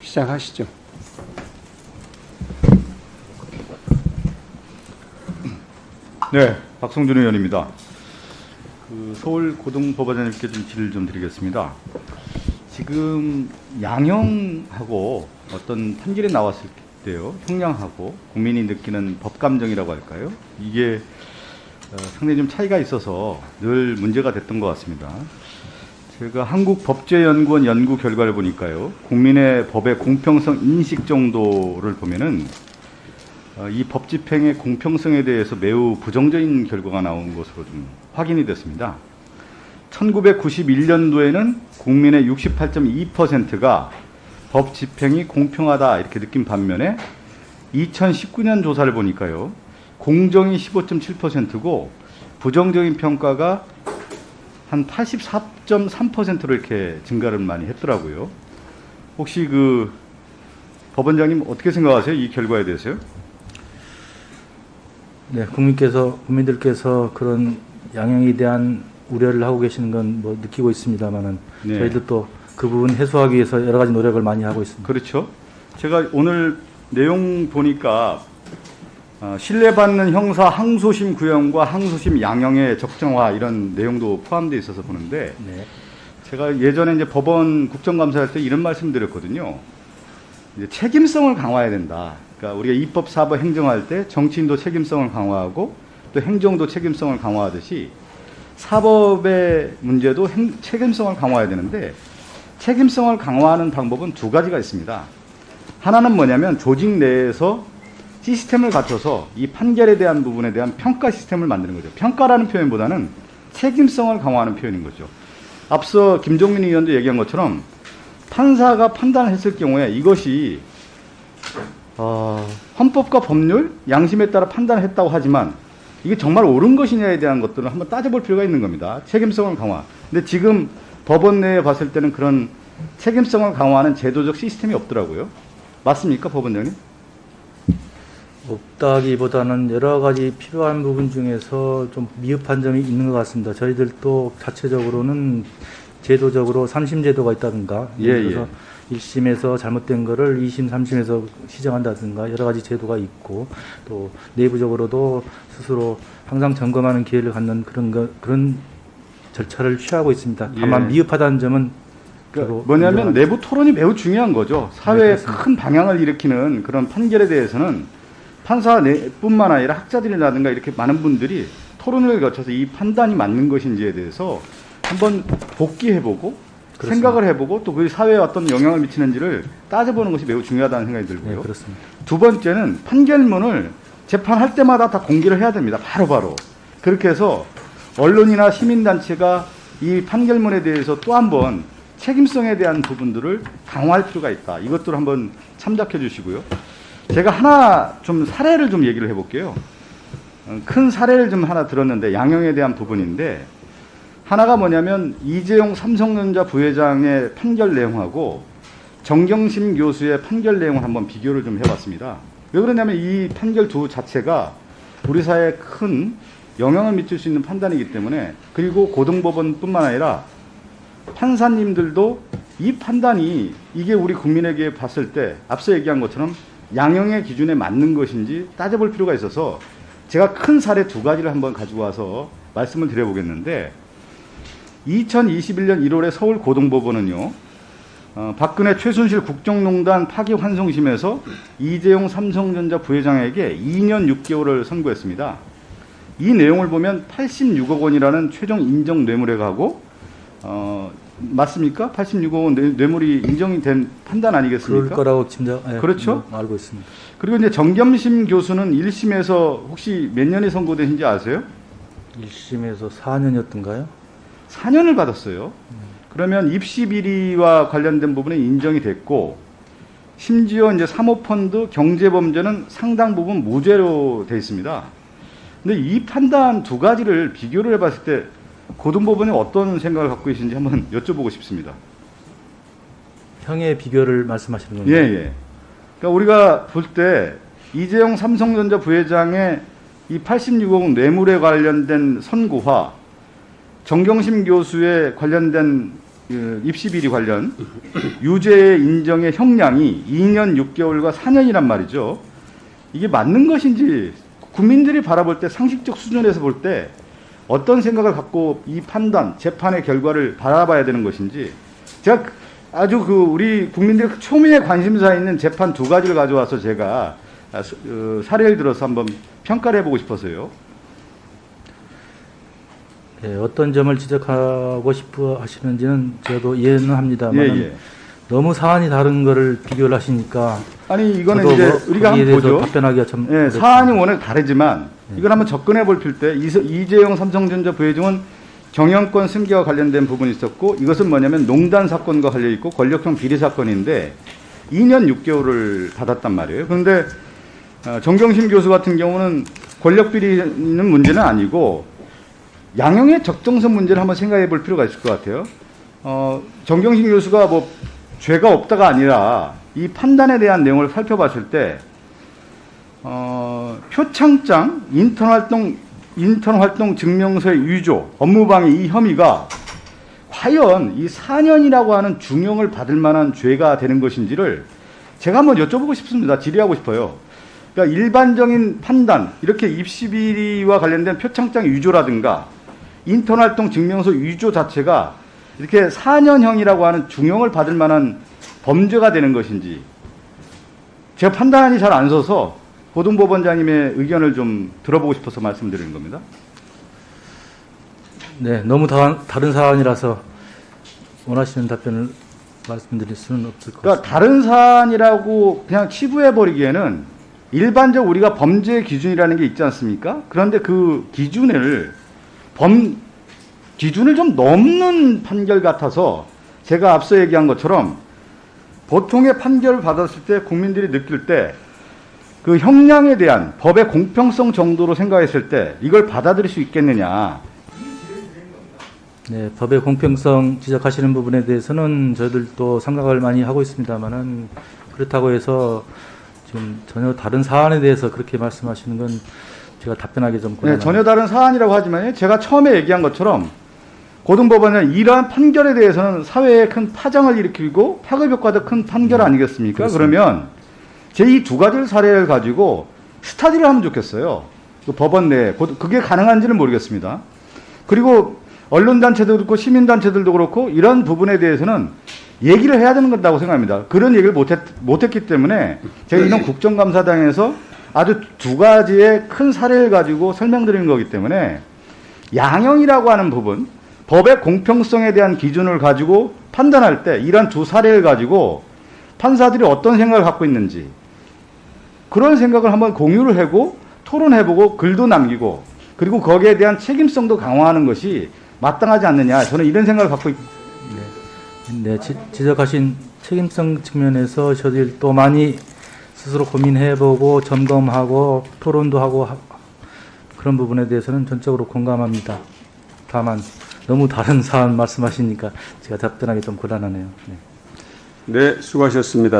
시작하시죠. 네, 박성준 의원입니다. 서울고등법원장님께 좀 질의를 좀 드리겠습니다. 지금 양형하고 어떤 판결이 나왔을 때요, 형량하고 국민이 느끼는 법감정이라고 할까요? 이게 상당히 좀 차이가 있어서 늘 문제가 됐던 것 같습니다. 제가 한국법제연구원 연구 결과를 보니까요, 국민의 법의 공평성 인식 정도를 보면은 이 법 집행의 공평성에 대해서 매우 부정적인 결과가 나온 것으로 좀 확인이 됐습니다. 1991년도에는 국민의 68.2%가 법 집행이 공평하다 이렇게 느낀 반면에 2019년 조사를 보니까요, 공정이 15.7%고 부정적인 평가가 한 84.3%로 이렇게 증가를 많이 했더라고요. 혹시 법원장님 어떻게 생각하세요? 이 결과에 대해서요? 네, 국민들께서 그런 양형에 대한 우려를 하고 계시는 건 뭐 느끼고 있습니다만은, 네. 저희도 또 그 부분 해소하기 위해서 여러 가지 노력을 많이 하고 있습니다. 그렇죠. 제가 오늘 내용 보니까 신뢰받는 형사 항소심 구형과 항소심 양형의 적정화 이런 내용도 포함되어 있어서 보는데, 네. 제가 예전에 이제 법원 국정감사할 때 이런 말씀드렸거든요. 이제 책임성을 강화해야 된다. 그러니까 우리가 입법, 사법, 행정할 때 정치인도 책임성을 강화하고 또 행정도 책임성을 강화하듯이 사법의 문제도 책임성을 강화해야 되는데, 책임성을 강화하는 방법은 두 가지가 있습니다. 하나는 뭐냐면 조직 내에서 시스템을 갖춰서 이 판결에 대한 부분에 대한 평가 시스템을 만드는 거죠. 평가라는 표현보다는 책임성을 강화하는 표현인 거죠. 앞서 김종민 의원도 얘기한 것처럼 판사가 판단을 했을 경우에 이것이 헌법과 법률, 양심에 따라 판단을 했다고 하지만 이게 정말 옳은 것이냐에 대한 것들을 한번 따져볼 필요가 있는 겁니다. 책임성을 강화. 근데 지금 법원 내에 봤을 때는 그런 책임성을 강화하는 제도적 시스템이 없더라고요. 맞습니까, 법원장님? 없다기보다는 여러 가지 필요한 부분 중에서 좀 미흡한 점이 있는 것 같습니다. 저희들도 자체적으로는 제도적으로 3심 제도가 있다든가, 그래서 1심에서 잘못된 거를 2심, 3심에서 시정한다든가 여러 가지 제도가 있고, 또 내부적으로도 스스로 항상 점검하는 기회를 갖는 그런 절차를 취하고 있습니다. 다만 미흡하다는 점은 그러니까 뭐냐면 내부 토론이 매우 중요한 거죠. 사회에 큰 방향을 일으키는 그런 판결에 대해서는 판사뿐만 아니라 학자들이라든가 이렇게 많은 분들이 토론을 거쳐서 이 판단이 맞는 것인지에 대해서 한번 복기해보고 그렇습니다. 생각을 해보고 또 그 사회에 어떤 영향을 미치는지를 따져보는 것이 매우 중요하다는 생각이 들고요. 네, 그렇습니다. 두 번째는 판결문을 재판할 때마다 다 공개를 해야 됩니다. 바로바로. 그렇게 해서 언론이나 시민단체가 이 판결문에 대해서 또 한 번 책임성에 대한 부분들을 강화할 필요가 있다. 이것들을 한번 참작해 주시고요. 제가 하나 좀 사례를 좀 얘기를 해볼게요. 큰 사례를 좀 하나 들었는데 양형에 대한 부분인데, 하나가 뭐냐면 이재용 삼성전자 부회장의 판결 내용하고 정경심 교수의 판결 내용을 한번 비교를 좀 해봤습니다. 왜 그러냐면 이 판결 두 자체가 우리 사회에 큰 영향을 미칠 수 있는 판단이기 때문에, 그리고 고등법원뿐만 아니라 판사님들도 이 판단이 이게 우리 국민에게 봤을 때 앞서 얘기한 것처럼 양형의 기준에 맞는 것인지 따져볼 필요가 있어서 제가 큰 사례 두 가지를 한번 가지고 와서 말씀을 드려보겠는데, 2021년 1월에 서울고등법원은요, 박근혜 최순실 국정농단 파기환송심에서 이재용 삼성전자 부회장에게 2년 6개월을 선고했습니다. 이 내용을 보면 86억 원이라는 최종 인정 뇌물에 가고, 맞습니까? 86억 원 뇌물이 인정이 된 판단 아니겠습니까? 그럴 거라고 그렇죠? 알고 있습니다. 그리고 이제 정겸심 교수는 1심에서 혹시 몇 년이 선고되신지 아세요? 1심에서 4년이었던가요? 4년을 받았어요. 그러면 입시 비리와 관련된 부분은 인정이 됐고, 심지어 이제 사모펀드 경제범죄는 상당 부분 무죄로 돼 있습니다. 근데 이 판단 두 가지를 비교를 해봤을 때 고등법원이 어떤 생각을 갖고 계신지 한번 여쭤보고 싶습니다. 형의 비교를 말씀하시는 건가요? 예. 그러니까 우리가 볼 때 이재용 삼성전자 부회장의 이 86억 원 뇌물에 관련된 선고와 정경심 교수의 관련된 입시 비리 관련 유죄 인정의 형량이 2년 6개월과 4년이란 말이죠. 이게 맞는 것인지 국민들이 바라볼 때 상식적 수준에서 볼 때 어떤 생각을 갖고 이 판단, 재판의 결과를 바라봐야 되는 것인지 제가 아주 우리 국민들의 초미의 관심사 있는 재판 두 가지를 가져와서 제가 사례를 들어서 한번 평가를 해보고 싶어서요. 네, 어떤 점을 지적하고 싶어 하시는지는 저도 이해는 합니다만 예. 너무 사안이 다른 거를 비교를 하시니까 아니 이거는 저도 이제 뭐 우리가 거기에 한번 대해서 보죠. 답변하기가 참 예, 사안이 워낙 다르지만 이걸 한번 접근해 볼 때 이재용 삼성전자 부회장은 경영권 승계와 관련된 부분이 있었고 이것은 뭐냐면 농단 사건과 관련 있고 권력형 비리 사건인데 2년 6개월을 받았단 말이에요. 그런데 정경심 교수 같은 경우는 권력 비리는 문제는 아니고 양형의 적정성 문제를 한번 생각해 볼 필요가 있을 것 같아요. 정경심 교수가 뭐 죄가 없다가 아니라 이 판단에 대한 내용을 살펴봤을 때 표창장 인턴 활동 증명서의 위조, 업무방해 이 혐의가 과연 이 4년이라고 하는 중형을 받을 만한 죄가 되는 것인지를 제가 한번 여쭤보고 싶습니다. 질의하고 싶어요. 그러니까 일반적인 판단, 이렇게 입시 비리와 관련된 표창장 위조라든가 인턴 활동 증명서 위조 자체가 이렇게 4년형이라고 하는 중형을 받을 만한 범죄가 되는 것인지 제가 판단이 잘 안 서서 고등법원장님의 의견을 좀 들어보고 싶어서 말씀드리는 겁니다. 네, 너무 다른 사안이라서 원하시는 답변을 말씀드릴 수는 없을 것 그러니까 같습니다. 다른 사안이라고 그냥 치부해버리기에는 일반적 우리가 범죄 기준이라는 게 있지 않습니까? 그런데 그 기준을 기준을 좀 넘는 판결 같아서 제가 앞서 얘기한 것처럼 보통의 판결을 받았을 때 국민들이 느낄 때 그 형량에 대한 법의 공평성 정도로 생각했을 때 이걸 받아들일 수 있겠느냐. 네, 법의 공평성 지적하시는 부분에 대해서는 저희들도 생각을 많이 하고 있습니다만은 그렇다고 해서 지금 전혀 다른 사안에 대해서 그렇게 말씀하시는 건 제가 답변하기 좀 네, 곤란합니다. 전혀 다른 사안이라고 하지만 제가 처음에 얘기한 것처럼 고등법원은 이러한 판결에 대해서는 사회에 큰 파장을 일으키고 파급 효과도 큰 판결 아니겠습니까? 그렇습니다. 그러면 제 이 두 가지 사례를 가지고 스타디를 하면 좋겠어요. 그 법원 내에 그게 가능한지는 모르겠습니다. 그리고 언론단체도 그렇고 시민단체들도 그렇고 이런 부분에 대해서는 얘기를 해야 되는 건다고 생각합니다. 그런 얘기를 못했기 때문에 제가 이런 국정감사당에서 아주 두 가지의 큰 사례를 가지고 설명드리는 거기 때문에 양형이라고 하는 부분, 법의 공평성에 대한 기준을 가지고 판단할 때 이런 두 사례를 가지고 판사들이 어떤 생각을 갖고 있는지 그런 생각을 한번 공유를 하고 토론해보고 글도 남기고 그리고 거기에 대한 책임성도 강화하는 것이 마땅하지 않느냐. 저는 이런 생각을 갖고 있습니다. 네, 지적하신 책임성 측면에서 저희들 또 많이 스스로 고민해보고 점검하고 토론도 하고 그런 부분에 대해서는 전적으로 공감합니다. 다만 너무 다른 사안 말씀하시니까 제가 답변하기 좀 곤란하네요. 네. 네, 수고하셨습니다.